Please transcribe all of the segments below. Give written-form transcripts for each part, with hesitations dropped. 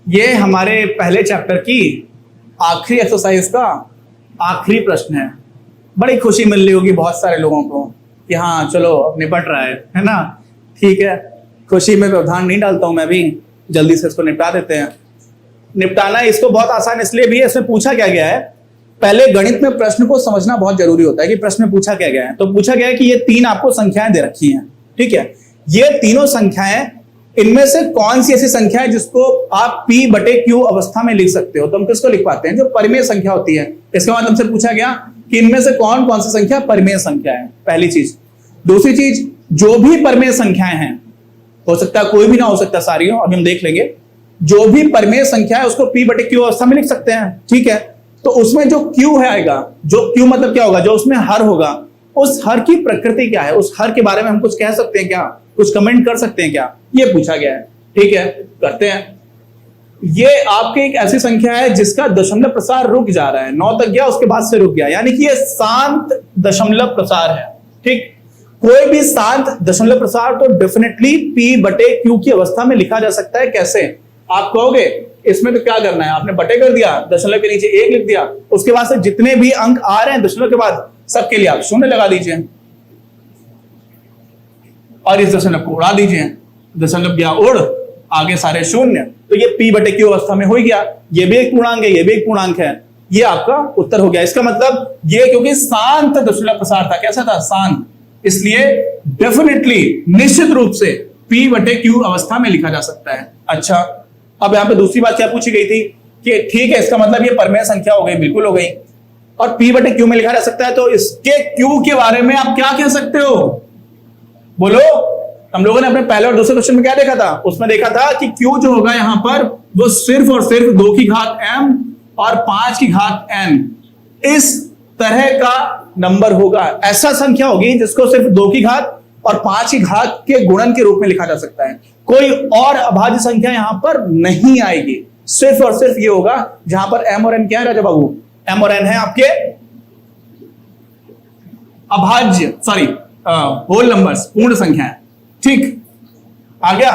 ये हमारे पहले चैप्टर की आखिरी एक्सरसाइज का आखिरी प्रश्न है। बड़ी खुशी मिल रही होगी बहुत सारे लोगों को कि हाँ चलो निपट रहा है ना। ठीक है, खुशी में व्यवधान नहीं डालता हूं मैं भी, जल्दी से इसको निपटा देते हैं। निपटाना इसको बहुत आसान इसलिए भी है, इसमें पूछा क्या गया है। पहले गणित में प्रश्न को समझना बहुत जरूरी होता है कि प्रश्न में पूछा क्या गया है। तो पूछा गया है कि ये तीन आपको संख्याएं दे रखी हैं, ठीक है। ये तीनों संख्याएं, इनमें से कौन सी ऐसी संख्या है जिसको आप P बटे Q अवस्था में लिख सकते हो। तो हम किसको लिख पाते हैं, जो परिमेय संख्या होती है। इसका मतलब हमसे पूछा गया कि इनमें से कौन कौन सी संख्या परिमेय संख्या है, पहली चीज। दूसरी चीज, जो भी परिमेय संख्याएं हैं, हो सकता है कोई भी ना हो सकता सारी हो, अभी हम देख लेंगे। जो भी परिमेय संख्या है उसको P बटे Q अवस्था में लिख सकते हैं, ठीक है। तो उसमें जो Q है आएगा, जो Q मतलब क्या होगा, जो उसमें हर होगा, उस हर की प्रकृति क्या है, उस हर के बारे में हम कुछ कह सकते हैं क्या, कुछ कमेंट कर सकते हैं क्या, ये पूछा गया है। ठीक है, करते हैं। ये आपके एक ऐसी संख्या है जिसका दशमलव प्रसार रुक जा रहा है, 9 तक गया उसके बाद से रुक गया, यानी कि ये शांत दशमलव प्रसार है। ठीक, कोई भी शांत दशमलव प्रसार तो डेफिनेटली P बटे Q की अवस्था में लिखा जा सकता है। कैसे, आप कहोगे इसमें तो क्या करना है, आपने बटे कर दिया, दशमलव के नीचे 1 लिख दिया, उसके बाद से जितने भी अंक आ रहे हैं दशमलव के बाद सबके लिए आप शून्य लगा दीजिए और इस दशमलव को उड़ा दीजिए। दशमलव गया उड़, आगे सारे शून्य, तो ये P बटे Q अवस्था में हो गया। ये भी एक पूर्णांक है, ये भी एक पूर्णांक है, ये आपका उत्तर हो गया। इसका मतलब ये क्योंकि शांत दशमलव प्रसार था, कैसा था, शांत, इसलिए डेफिनेटली निश्चित रूप से P बटे Q अवस्था में लिखा जा सकता है। अच्छा, अब यहां पे दूसरी बात क्या पूछी गई थी कि ठीक है, इसका मतलब ये परिमेय संख्या हो गई, बिल्कुल हो गई, और P बटे Q में लिखा जा सकता है। तो इसके Q के बारे में आप क्या कह सकते हो, बोलो। हम लोगों ने अपने पहले और दूसरे क्वेश्चन में क्या देखा था, उसमें देखा था कि Q जो होगा यहां पर वो सिर्फ और सिर्फ 2 की घात m और 5 की घात n, इस तरह का नंबर होगा। ऐसा संख्या होगी जिसको सिर्फ 2 की घात और 5 की घात के गुणन के रूप में लिखा जा सकता है। कोई और अभाज्य संख्या यहां पर नहीं आएगी, सिर्फ और सिर्फ ये होगा जहां पर m और n क्या है राजा बाबू, m और n है आपके अभाज्य, सॉरी होल नंबर्स, पूर्ण संख्या है। ठीक, आ गया।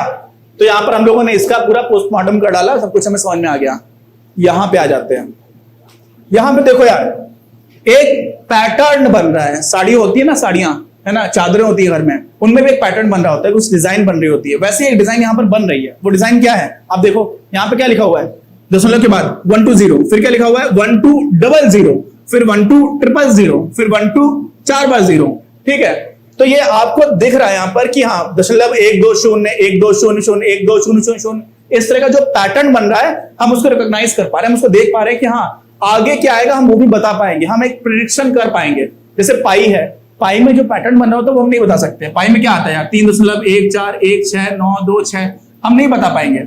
तो यहां पर हम लोगों ने इसका पूरा पोस्टमार्टम कर डाला, सब कुछ हमें समझ में आ गया। यहां पे आ जाते हैं। यहां पे देखो यार, एक पैटर्न बन रहा है। साड़ी होती है ना, साड़ियां है ना, चादरें होती है घर में, उनमें भी एक पैटर्न बन रहा होता है, कुछ डिजाइन बन रही होती है। वैसे एक डिजाइन यहां पर बन रही है। वो डिजाइन क्या है, आप देखो यहां पे क्या लिखा हुआ है, दशमलव के बाद 120, फिर क्या लिखा हुआ है 1200, फिर 12000, फिर 12440। ठीक है, तो ये आपको दिख रहा है यहां पर कि हाँ दशमलव 120 1200 1200, इस तरह का जो पैटर्न बन रहा है हम उसको रिकॉग्नाइज कर पा रहे हैं, हम उसको देख पा रहे हैं कि हाँ आगे क्या आएगा हम वो भी बता पाएंगे, हम एक प्रेडिक्शन कर पाएंगे। जैसे पाई है, पाई में जो पैटर्न बन रहा होता है वो हम नहीं बता सकते। पाई में क्या आता है यार, 3.14169226, हम नहीं बता पाएंगे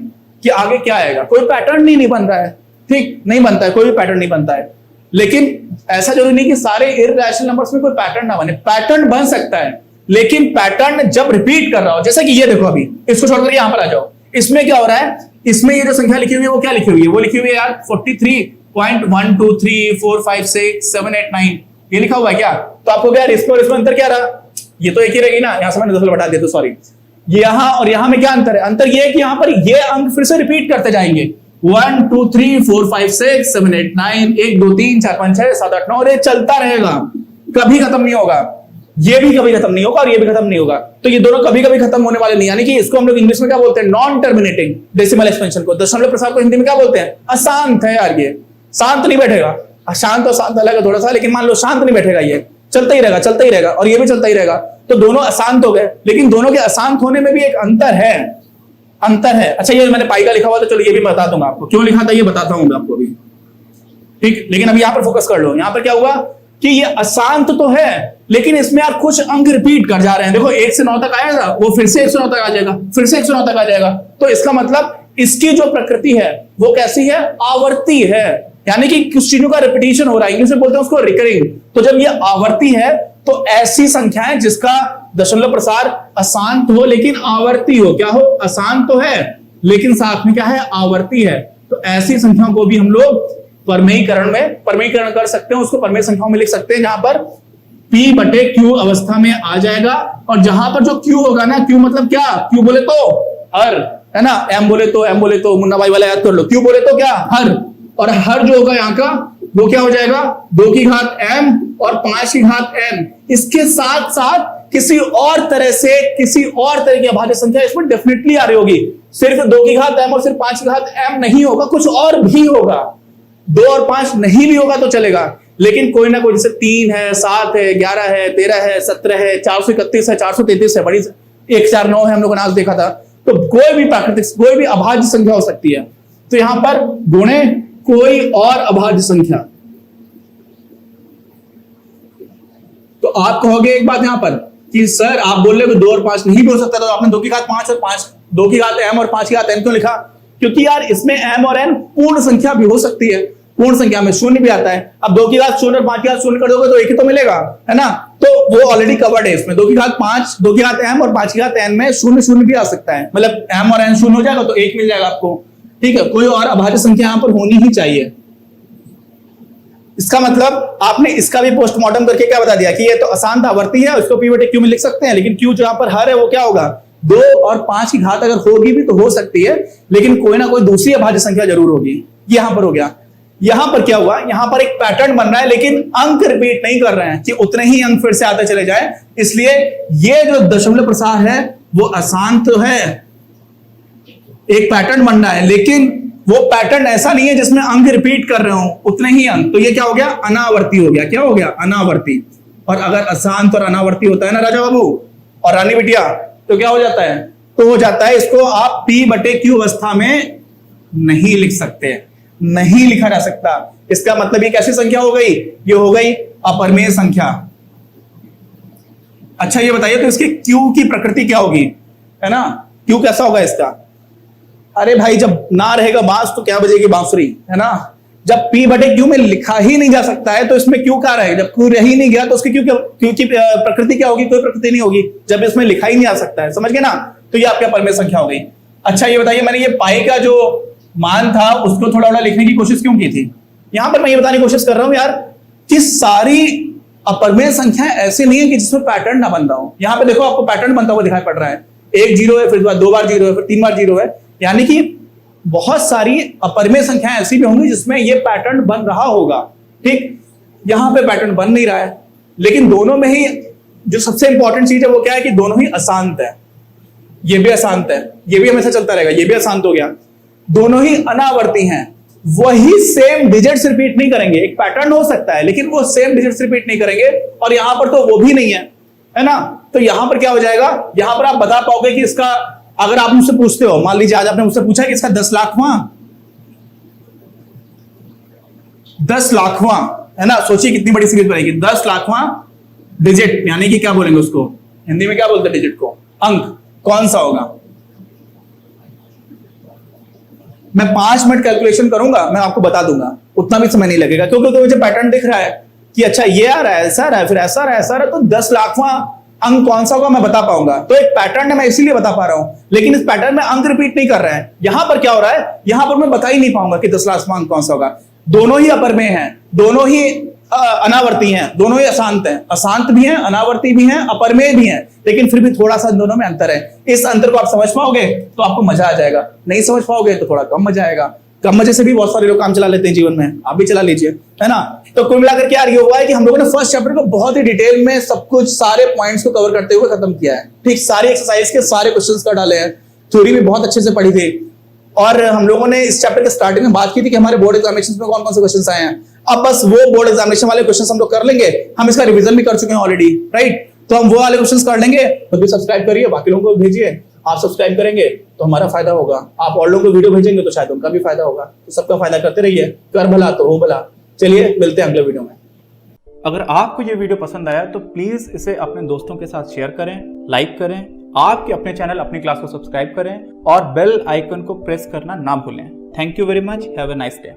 कि आगे क्या आएगा, कोई पैटर्न नहीं बन रहा है। ठीक, नहीं बनता है, कोई भी पैटर्न नहीं बनता है। लेकिन ऐसा जरूरी नहीं कि सारे इररेशनल नंबर्स में कोई पैटर्न ना बने, पैटर्न बन सकता है, लेकिन पैटर्न जब रिपीट कर रहा हो, जैसा कि ये देखो, अभी इसको छोड़कर यहां पर आ जाओ, इसमें क्या हो रहा है, इसमें ये जो संख्या लिखी हुई है वो क्या लिखी हुई है, वो लिखी हुई है यार 43.123456789, ये लिखा हुआ है क्या। तो आपको यार इसमें और इसमें अंतर क्या रहा, ये तो एक ही रहेगी ना, यहां से मैंने 10 बता दिया तो सॉरी, यहां और यहां में क्या अंतर है, अंतर ये है कि यहां पर ये अंक फिर से रिपीट करते जाएंगे, 1 2 3 4 5 6 7 8 9, 1 2 3 4 5 6 7 8 9, और ये चलता रहेगा, कभी खत्म नहीं होगा। ये भी कभी खत्म नहीं होगा और ये भी खत्म नहीं होगा। तो ये दोनों कभी कभी खत्म होने वाले नहीं, यानी कि इसको हम लोग इंग्लिश में क्या बोलते हैं, नॉन टर्मिनेटिंग डेसिमल एक्सपेंशन को। दशमलव प्रसार को हिंदी में क्या बोलते हैं, अशांत है यार, ये शांत नहीं बैठेगा। अशांत और शांत अलग है थोड़ा सा, लेकिन मान लो शांत नहीं बैठेगा, ये चलता ही रहेगा, चलता ही रहेगा, और ये भी चलता ही रहेगा। तो दोनों अशांत हो गए, लेकिन दोनों के अशांत होने में भी एक अंतर है, अंतर है। अच्छा, ये मैंने पाई का लिखा हुआ था, चलो ये भी बता दूंगा आपको, क्यों लिखा था ये बताता हूं मैं आपको अभी। ठीक, लेकिन अब यहां पर फोकस कर लो। यहां पर क्या हुआ कि ये अशांत तो है, लेकिन इसमें आप कुछ अंक रिपीट कर जा रहे हैं। देखो 1 से 9 तक आएगा, वो फिर से 109 तक आ जाएगा, फिर से 109 तक आ जाएगा। तो इसका मतलब इसकी जो प्रकृति है वो कैसी है, आवर्ती है, यानी कि कुछ चीजों का रिपीटिशन हो रहा है, इंग्लिश में बोलते हैं उसको रिकरिंग। तो जब ये आवर्ती है तो ऐसी संख्याएं जिसका दशमलव प्रसार अशांत हो लेकिन आवर्ती हो, क्या हो, अशांत तो है लेकिन साथ में क्या है, आवर्ती है। तो ऐसी संख्याओं को भी हम लोग परमेयीकरण कर सकते हैं, उसको परमेय संख्याओं में लिख सकते हैं, जहां पर P बटे Q अवस्था में आ जाएगा। और जहां पर जो Q होगा ना, Q मतलब क्या, Q बोले तो हर, है ना। एम बोले तो मुन्ना भाई वाला याद कर लो। क्यू बोले तो क्या, हर, और हर जो होगा यहाँ का वो क्या हो जाएगा, 2 की घात m और 5 की घात n। इसके साथ साथ किसी और तरह की अभाज्य संख्या इसमें डेफिनेटली आ रही होगी। सिर्फ 2 की घात m और सिर्फ 5 की घात m नहीं होगा, कुछ और भी होगा। 2 और 5 नहीं भी होगा तो चलेगा, लेकिन कोई ना कोई, जैसे 3 है, 7 है, 11 है, 13 है, 17 है, 431 है, 433 है, बड़ी 149 है, हम लोगों ने आज देखा था। तो कोई भी प्राकृतिक, कोई भी अभाज्य संख्या हो सकती है। तो यहां पर गुणे कोई और अभाज्य संख्या। तो आप कहोगे एक बात यहां पर कि सर आप बोल रहे हो 2 और 5 नहीं भी हो सकता, तो आपने 2 की घात 5 और 2 की घात m और 5 की घात n क्यों लिखा? क्योंकि यार इसमें m और n पूर्ण संख्या भी हो सकती है, पूर्ण संख्या में शून्य भी आता है। अब 2 की घात 0 और 5 की घात 0 कर दोगे तो एक ही तो मिलेगा, है ना। तो वो ऑलरेडी कवर्ड है इसमें। 2 की घात 5, 2 की घात m और 5 की घात n में शून्य भी आ सकता है, मतलब m और n शून्य हो जाएगा तो 1 मिल जाएगा आपको, ठीक है। कोई और अभाज्य संख्या यहां पर होनी ही चाहिए। इसका मतलब आपने इसका भी पोस्टमार्टम करके क्या बता दिया कि ये तो अशांत आवर्ती है, उसको p बटे q में लिख सकते हैं, लेकिन q जहां पर हर है वो क्या होगा, 2 और 5 की घात अगर होगी भी तो हो सकती है, लेकिन कोई ना कोई दूसरी अभाज्य संख्या जरूर होगी। यहां पर हो गया। यहां पर क्या हुआ, यहां पर एक पैटर्न बन रहा है, लेकिन अंक रिपीट नहीं कर रहे हैं कि उतने ही अंक फिर से आते चले जाए। इसलिए ये जो दशमलव प्रसार है वो अशांत है, एक पैटर्न बन रहा है, लेकिन वो पैटर्न ऐसा नहीं है जिसमें अंक रिपीट कर रहे हो उतने ही अंक। तो ये क्या हो गया, अनावर्ती हो गया। क्या हो गया, अनावर्ती। और अगर अशांत और अनावर्ती होता है ना राजा बाबू और रानी बिटिया, तो क्या हो जाता है, तो हो जाता है इसको आप p बटे q अवस्था में नहीं लिख सकते, नहीं लिखा जा सकता। इसका मतलब ये कैसी संख्या हो गई, ये हो गई अपरिमेय संख्या। अच्छा ये बताइए तो इसकी q की प्रकृति क्या होगी, है ना, q कैसा होगा इसका? अरे भाई जब ना रहेगा बांस तो क्या बजेगी बांसुरी, है ना। जब p बटे q में लिखा ही नहीं जा सकता है तो इसमें q क्या रहेगा, जब q रह ही नहीं गया तो उसकी q की प्रकृति क्या होगी, कोई प्रकृति नहीं होगी जब इसमें लिखा ही नहीं आ सकता है, समझ गए ना। तो ये आपका अपरिमेय संख्या हो गई। अच्छा ये बताइए, मैंने ये पाई का जो मान था उसको थोड़ा थोड़ा लिखने की कोशिश क्यों की थी? यहां पर मैं ये बताने की कोशिश कर रहा हूं यार कि सारी अपरिमेय संख्या ऐसे नहीं है कि जिसमें पैटर्न ना बन रहा हो। यहां पे देखो आपको पैटर्न बनता हुआ दिखाई पड़ रहा है, 1 0 है, फिर 2 बार 0 है, फिर 3 बार 0 है, यानी कि बहुत सारी अपरिमेय संख्याएं ऐसी भी होंगी जिसमें ये पैटर्न बन रहा होगा, ठीक। यहां पे पैटर्न बन नहीं रहा है, लेकिन दोनों में ही जो सबसे इंपॉर्टेंट चीज है वो क्या है कि दोनों ही अशांत है। ये भी अशांत है, ये भी हमेशा चलता रहेगा, ये भी अशांत हो गया। दोनों ही अनावर्ती हैं, वही सेम डिजिट्स रिपीट नहीं करेंगे। एक पैटर्न हो सकता है लेकिन वो सेम डिजिट्स रिपीट नहीं करेंगे, और यहां पर तो वो भी नहीं है ना। तो यहां पर क्या हो जाएगा, यहां पर आप बता पाओगे कि इसका, अगर आप मुझसे पूछते हो, मान लीजिए आज आपने मुझसे पूछा कि इसका 10 लाखवां है ना, सोचिए कितनी बड़ी सीरीज बनेगी। 10 लाखवां डिजिट, यानी कि क्या बोलेंगे उसको, हिंदी में क्या बोलते हैं डिजिट को, अंक, कौन सा होगा? मैं 5 मिनट कैलकुलेशन करूंगा, मैं आपको बता दूंगा, उतना भी समय नहीं लगेगा, क्योंकि तो मुझे पैटर्न दिख रहा है कि अच्छा ये आ रहा है, ऐसा रहा है, फिर ऐसा रहा है, ऐसा रहा, तो 10 लाखवां अंक कौन सा होगा मैं बता पाऊंगा। तो एक पैटर्न है, मैं इसीलिए बता पा रहा हूं, लेकिन इस पैटर्न में अंक रिपीट नहीं कर रहा है। यहां पर क्या हो रहा है, यहां पर मैं बता ही नहीं पाऊंगा कि 10 लाखवां अंक कौन सा होगा। दोनों ही अपरिमेय हैं, दोनों ही अनावर्ती हैं, दोनों ही अशांत हैं, अशांत भी हैं, अनावर्ती भी हैं, अपरिमेय भी हैं, लेकिन फिर भी थोड़ा सा दोनों में अंतर है। इस अंतर को आप समझ पाओगे तो आपको मजा आ जाएगा, नहीं समझ पाओगे तो थोड़ा कम मजा आएगा। कम मजे से भी बहुत सारे लोग काम चला लेते हैं जीवन में, आप भी चला लीजिए, है ना। तो कुल मिलाकर क्या ये हुआ है कि हम लोगों ने फर्स्ट चैप्टर को बहुत ही डिटेल में सब कुछ, सारे पॉइंट्स को कवर करते हुए खत्म किया है, ठीक। सारी एक्सरसाइज के सारे क्वेश्चंस कर डाले हैं, थ्योरी भी बहुत अच्छे से पढ़ी थी, और हम लोगों ने इस चैप्टर के स्टार्टिंग में बात की थी कि हमारे बोर्ड एग्जामिनेशन में कौन कौन से क्वेश्चन आए हैं। अब बस वो बोर्ड एग्जामिनेशन वाले क्वेश्चन हम लोग कर लेंगे, हम इसका रिविजन भी कर चुके हैं ऑलरेडी, राइट। तो हम वो वाले क्वेश्चन कर लेंगे। तो भी सब्सक्राइब करिए, बाकी लोगों को भेजिए, आप सब्सक्राइब करेंगे तो हमारा फायदा होगा, आप और लोगों को वीडियो भेजेंगे तो शायद उनका भी फायदा होगा। तो सबका फायदा करते रहिए, कर भला तो हो भला। चलिए मिलते हैं अगले वीडियो में। अगर आपको ये वीडियो पसंद आया तो प्लीज इसे अपने दोस्तों के साथ शेयर करें, लाइक करें, आपके अपने चैनल अपनी क्लास को सब्सक्राइब करें और बेल आइकन को प्रेस करना ना भूलें। Thank you very much, have a nice day.